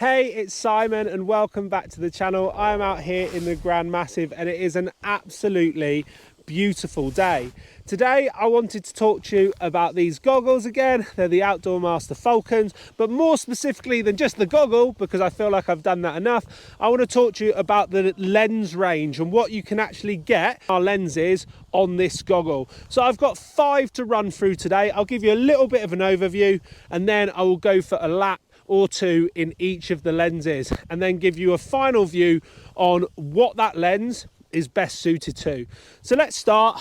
Hey, it's Simon and welcome back to the channel. I am out here in the Grand Massive and it is an absolutely beautiful day. Today I wanted to talk to you about these goggles again. They're the Outdoor Master Falcons, but more specifically than just the goggle, because I feel like I've done that enough, I want to talk to you about the lens range and what you can actually get our lenses on this goggle. So I've got 5 to run through today. I'll give you a little bit of an overview and then I will go for a lap or 2 in each of the lenses and then give you a final view on what that lens is best suited to. So let's start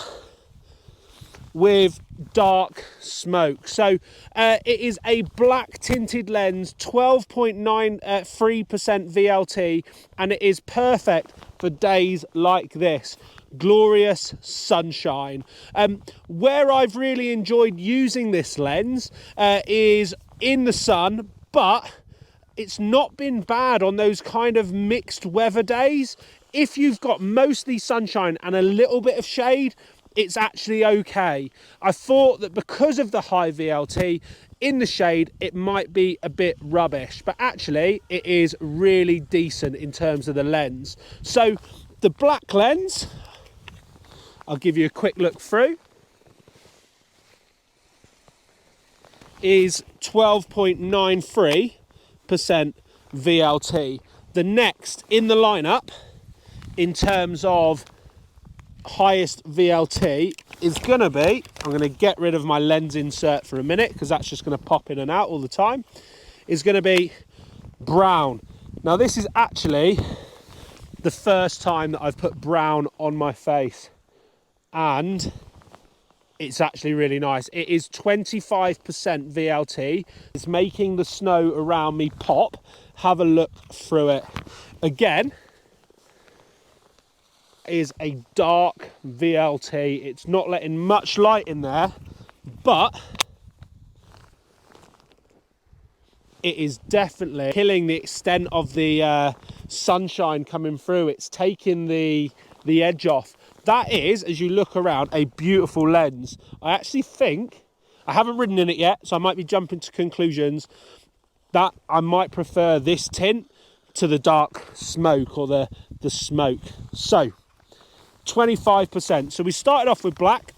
with dark smoke. So it is a black tinted lens, 12.93% VLT, and it is perfect for days like this. Glorious sunshine. Where I've really enjoyed using this lens is in the sun, but it's not been bad on those kind of mixed weather days. If you've got mostly sunshine and a little bit of shade, it's actually okay. I thought that because of the high VLT, in the shade, it might be a bit rubbish, but actually it is really decent in terms of the lens. So the black lens, I'll give you a quick look through, is 12.93% VLT. The next in the lineup in terms of highest VLT is going to be, I'm going to get rid of my lens insert for a minute because that's just going to pop in and out all the time, is going to be brown. Now this is actually the first time that I've put brown on my face and it's actually really nice. It is 25% VLT. It's making the snow around me pop. Have a look through it. Again, is a dark VLT. It's not letting much light in there, but it is definitely killing the extent of the sunshine coming through. It's taking the edge off. That is, as you look around, a beautiful lens. I actually think, I haven't ridden in it yet, so I might be jumping to conclusions, that I might prefer this tint to the dark smoke or the smoke. So 25%. So we started off with black,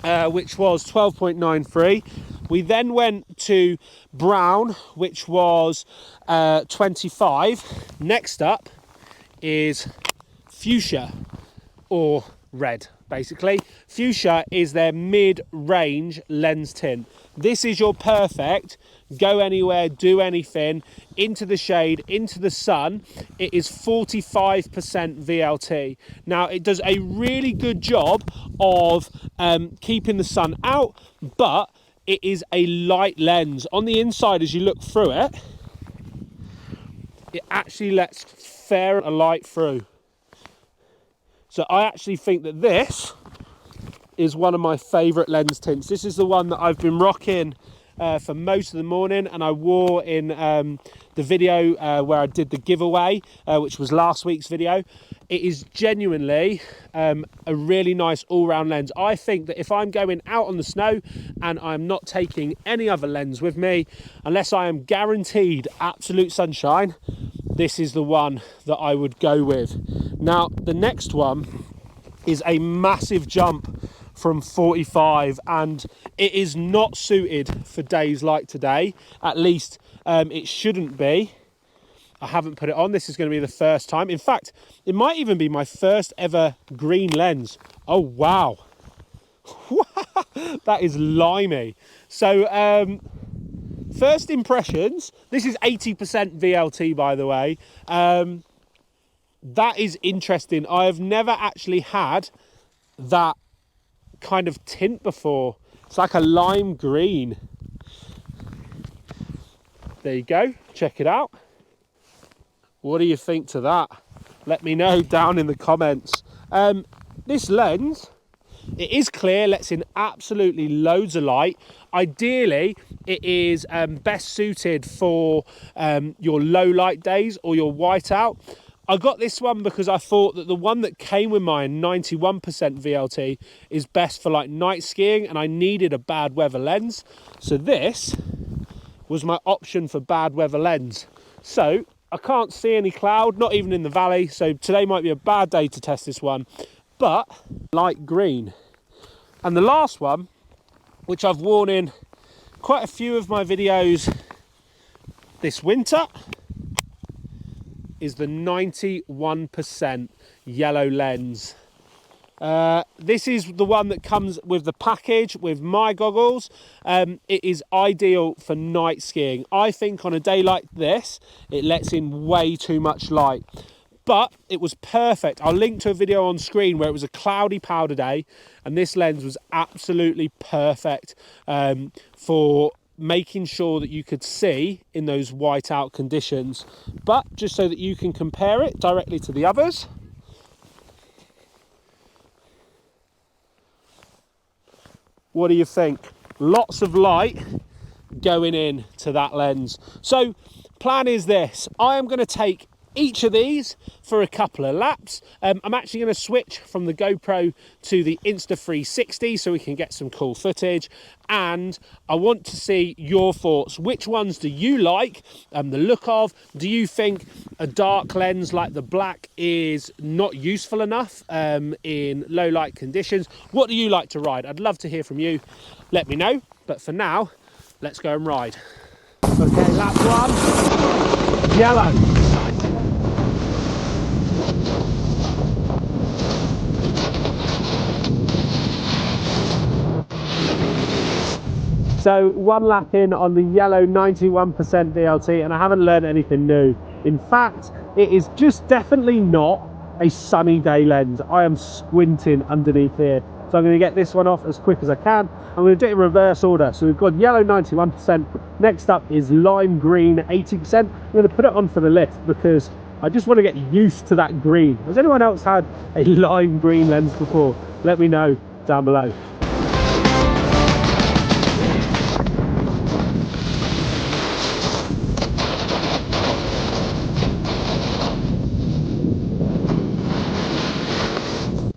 which was 12.93. We then went to brown, which was 25. Next up is fuchsia, or red, basically. Fuchsia is their mid-range lens tint. This is your perfect go anywhere, do anything, into the shade, into the sun. It is 45% VLT. Now it does a really good job of keeping the sun out, but it is a light lens. On the inside, as you look through it, it actually lets fair a light through. So I actually think that this is one of my favourite lens tints. This is the one that I've been rocking for most of the morning, and I wore in the video where I did the giveaway, which was last week's video. It is genuinely a really nice all-round lens. I think that if I'm going out on the snow and I'm not taking any other lens with me, unless I am guaranteed absolute sunshine, this is the one that I would go with. Now, the next one is a massive jump from 45, and it is not suited for days like today. At least it shouldn't be. I haven't put it on. This is going to be the first time. In fact, it might even be my first ever green lens. Oh, wow. That is limey. So, first impressions, this is 80% VLT, by the way. That is interesting. I have never actually had that kind of tint before. It's like a lime green. There you go. Check it out. What do you think to that? Let me know down in the comments. This lens, it is clear, lets in absolutely loads of light. Ideally, it is best suited for your low light days or your whiteout. I got this one because I thought that the one that came with mine, 91% VLT, is best for like night skiing, and I needed a bad weather lens. So this was my option for bad weather lens. So I can't see any cloud, not even in the valley, so today might be a bad day to test this one, but light green. And the last one, which I've worn in quite a few of my videos this winter, is the 91% yellow lens. This is the one that comes with the package with my goggles. It is ideal for night skiing. I think on a day like this, it lets in way too much light. But it was perfect. I'll link to a video on screen where it was a cloudy powder day, and this lens was absolutely perfect for making sure that you could see in those whiteout conditions. But just so that you can compare it directly to the others, what do you think? Lots of light going in to that lens. So plan is this: I am going to take each of these for a couple of laps. I'm actually going to switch from the GoPro to the Insta360 so we can get some cool footage, and I want to see your thoughts. Which ones do you like the look of? Do you think a dark lens like the black is not useful enough in low light conditions? What do you like to ride? I'd love to hear from you. Let me know, but for now, let's go and ride. Okay, lap one, yellow. So one lap in on the yellow 91% DLT, and I haven't learned anything new. In fact, it is just definitely not a sunny day lens. I am squinting underneath here. So I'm going to get this one off as quick as I can. I'm going to do it in reverse order. So we've got yellow 91%. Next up is lime green 80%. I'm going to put it on for the lift because I just want to get used to that green. Has anyone else had a lime green lens before? Let me know down below.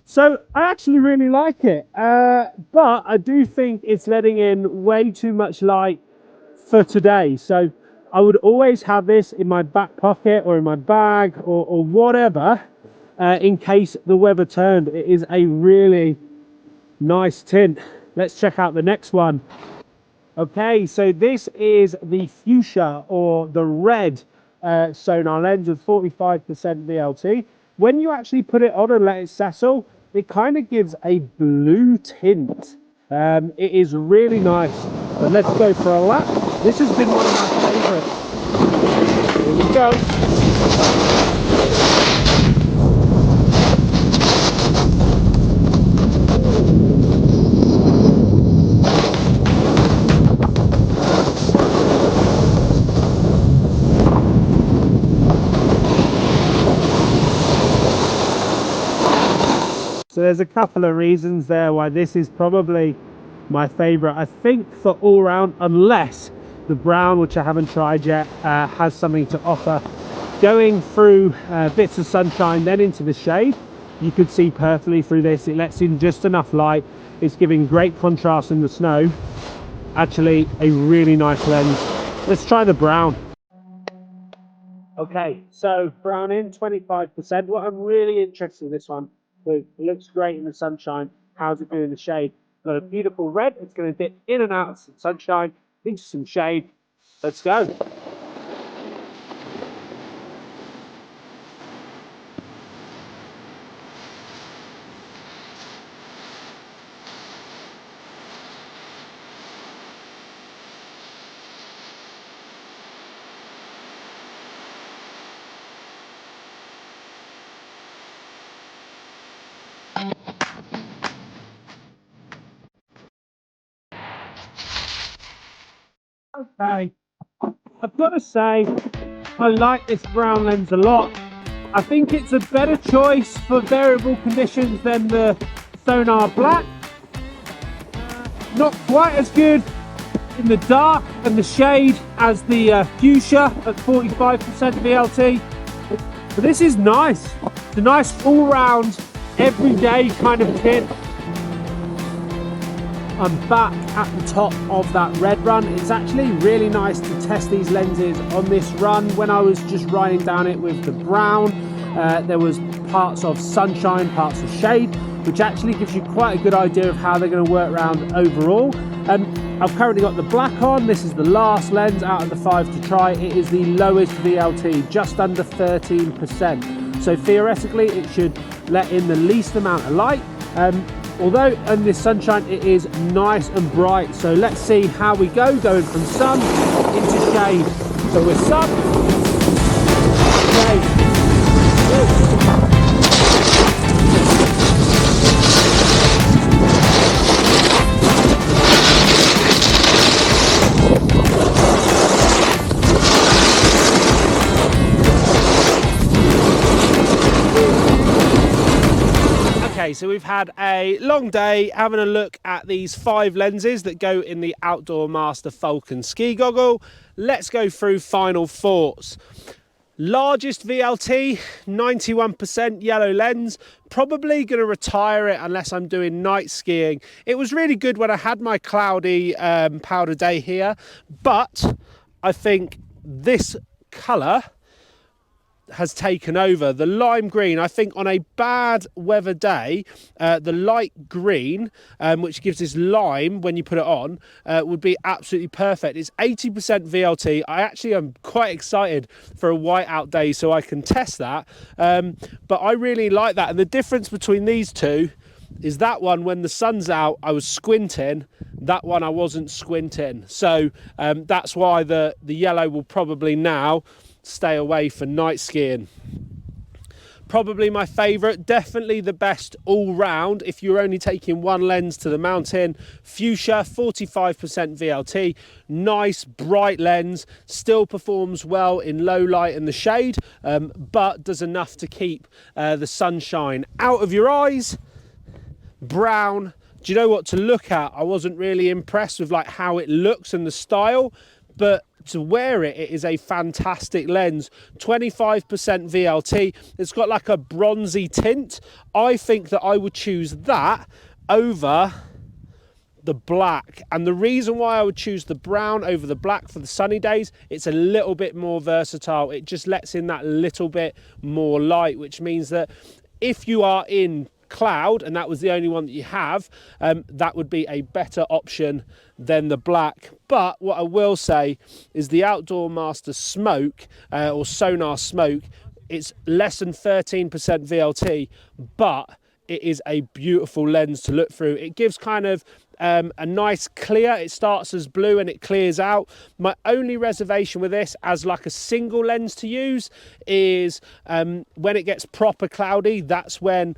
So I actually really like it, but I do think it's letting in way too much light for today. So I would always have this in my back pocket or in my bag or whatever in case the weather turned. It is a really nice tint. Let's check out the next one. Okay, so this is the Fuschia, or the red sonar lens with 45% VLT. When you actually put it on and let it settle, it kind of gives a blue tint. It is really nice. But let's go for a lap. This has been one of my favorites. Here we go. So there's a couple of reasons there why this is probably my favorite. I think for all round, unless the brown, which I haven't tried yet, has something to offer. Going through bits of sunshine, then into the shade, you could see perfectly through this. It lets in just enough light. It's giving great contrast in the snow. Actually, a really nice lens. Let's try the brown. Okay, so brown in 25%. What I'm really interested in this one, it looks great in the sunshine. How's it doing in the shade? Got a beautiful red. It's going to dip in and out of some sunshine, into some shade. Let's go. Okay, I've got to say, I like this brown lens a lot. I think it's a better choice for variable conditions than the Sonar Black. Not quite as good in the dark and the shade as the Fuschia at 45% VLT. But this is nice. It's a nice all-round, everyday kind of kit. I'm back at the top of that red run. It's actually really nice to test these lenses on this run. When I was just riding down it with the brown, there was parts of sunshine, parts of shade, which actually gives you quite a good idea of how they're going to work around overall. I've currently got the black on. This is the last lens out of the 5 to try. It is the lowest VLT, just under 13%. So theoretically, it should let in the least amount of light. Although in this sunshine, it is nice and bright. So let's see how we go, going from sun into shade. So we're sun, shade. Okay, so we've had a long day having a look at these 5 lenses that go in the Outdoor Master Falcon ski goggle. Let's go through final thoughts. Largest VLT, 91% yellow lens. Probably going to retire it unless I'm doing night skiing. It was really good when I had my cloudy powder day here, but I think this colour has taken over. The lime green, I think on a bad weather day, the light green, which gives this lime when you put it on, would be absolutely perfect. It's 80% VLT. I actually am quite excited for a whiteout day so I can test that, but I really like that. And the difference between these two is that one, when the sun's out, I was squinting. That one I wasn't squinting. So that's why the yellow will probably now stay away for night skiing. Probably my favourite, definitely the best all round if you're only taking one lens to the mountain. Fuschia, 45% VLT, nice bright lens, still performs well in low light and the shade, but does enough to keep the sunshine out of your eyes. Brown, do you know what to look at? I wasn't really impressed with like how it looks and the style, but to wear it, it is a fantastic lens. 25% VLT. It's got like a bronzy tint. I think that I would choose that over the black, and the reason why I would choose the brown over the black for the sunny days, it's a little bit more versatile. It just lets in that little bit more light, which means that if you are in cloud and that was the only one that you have, that would be a better option than the black. But what I will say is the Outdoor Master Smoke or Sonar Smoke, it's less than 13% VLT, but it is a beautiful lens to look through. It gives kind of a nice clear. It starts as blue and it clears out. My only reservation with this as like a single lens to use is when it gets proper cloudy, that's when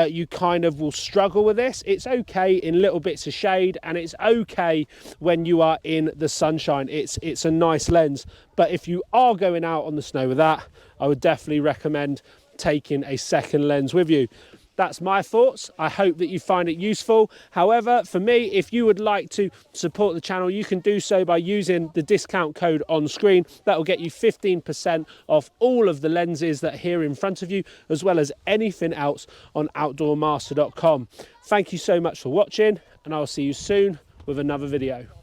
you kind of will struggle with this. It's okay in little bits of shade, and it's okay when you are in the sunshine. It's a nice lens, but if you are going out on the snow with that, I would definitely recommend taking a second lens with you. That's my thoughts. I hope that you find it useful. However, for me, if you would like to support the channel, you can do so by using the discount code on screen. That will get you 15% off all of the lenses that are here in front of you, as well as anything else on outdoormaster.com. Thank you so much for watching, and I'll see you soon with another video.